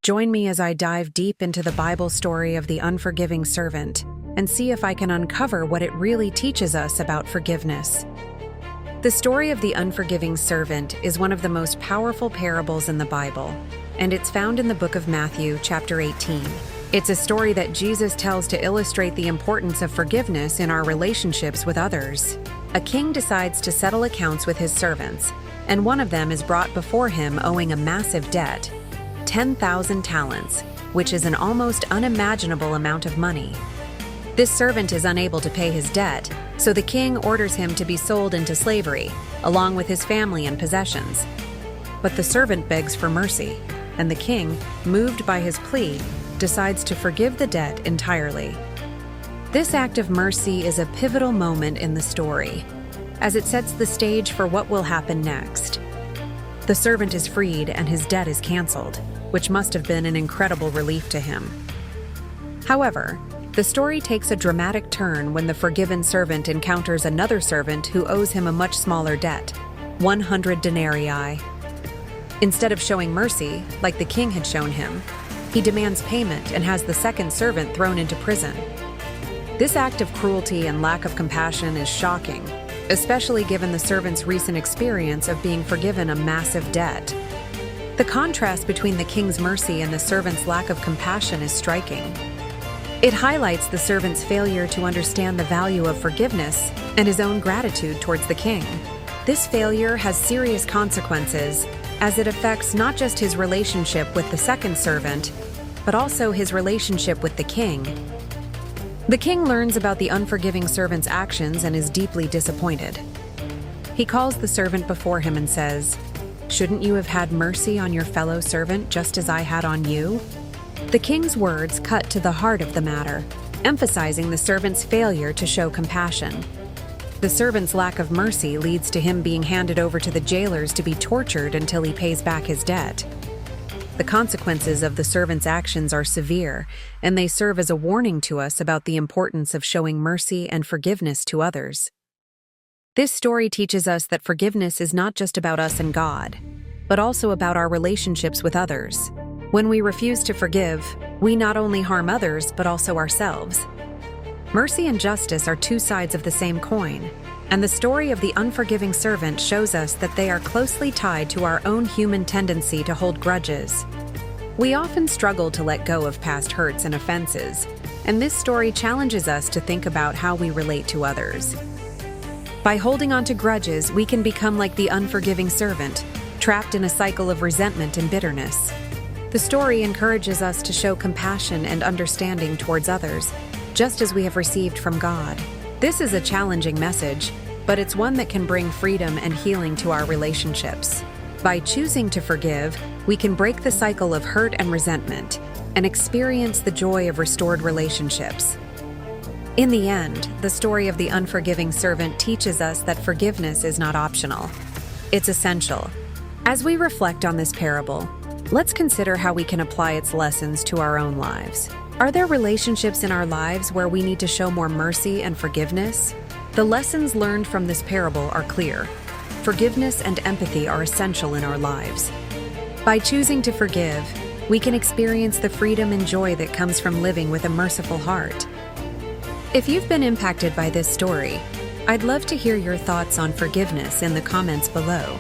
Join me as I dive deep into the Bible story of the unforgiving servant and see if I can uncover what it really teaches us about forgiveness. The story of the unforgiving servant is one of the most powerful parables in the Bible, and it's found in the book of Matthew, chapter 18. It's a story that Jesus tells to illustrate the importance of forgiveness in our relationships with others. A king decides to settle accounts with his servants, and one of them is brought before him owing a massive debt, 10,000 talents, which is an almost unimaginable amount of money. This servant is unable to pay his debt, so the king orders him to be sold into slavery, along with his family and possessions. But the servant begs for mercy, and the king, moved by his plea, decides to forgive the debt entirely. This act of mercy is a pivotal moment in the story, as it sets the stage for what will happen next. The servant is freed and his debt is canceled, which must have been an incredible relief to him. However, the story takes a dramatic turn when the forgiven servant encounters another servant who owes him a much smaller debt, 100 denarii. Instead of showing mercy, like the king had shown him, he demands payment and has the second servant thrown into prison. This act of cruelty and lack of compassion is shocking, especially given the servant's recent experience of being forgiven a massive debt. The contrast between the king's mercy and the servant's lack of compassion is striking. It highlights the servant's failure to understand the value of forgiveness and his own gratitude towards the king. This failure has serious consequences, as it affects not just his relationship with the second servant, but also his relationship with the king. The king learns about the unforgiving servant's actions and is deeply disappointed. He calls the servant before him and says, "Shouldn't you have had mercy on your fellow servant just as I had on you?" The king's words cut to the heart of the matter, emphasizing the servant's failure to show compassion. The servant's lack of mercy leads to him being handed over to the jailers to be tortured until he pays back his debt. The consequences of the servant's actions are severe, and they serve as a warning to us about the importance of showing mercy and forgiveness to others. This story teaches us that forgiveness is not just about us and God, but also about our relationships with others. When we refuse to forgive, we not only harm others, but also ourselves. Mercy and justice are two sides of the same coin, and the story of the unforgiving servant shows us that they are closely tied to our own human tendency to hold grudges. We often struggle to let go of past hurts and offenses, and this story challenges us to think about how we relate to others. By holding on to grudges, we can become like the unforgiving servant, trapped in a cycle of resentment and bitterness. The story encourages us to show compassion and understanding towards others, just as we have received from God. This is a challenging message, but it's one that can bring freedom and healing to our relationships. By choosing to forgive, we can break the cycle of hurt and resentment and experience the joy of restored relationships. In the end, the story of the unforgiving servant teaches us that forgiveness is not optional. It's essential. As we reflect on this parable, let's consider how we can apply its lessons to our own lives. Are there relationships in our lives where we need to show more mercy and forgiveness? The lessons learned from this parable are clear. Forgiveness and empathy are essential in our lives. By choosing to forgive, we can experience the freedom and joy that comes from living with a merciful heart. If you've been impacted by this story, I'd love to hear your thoughts on forgiveness in the comments below.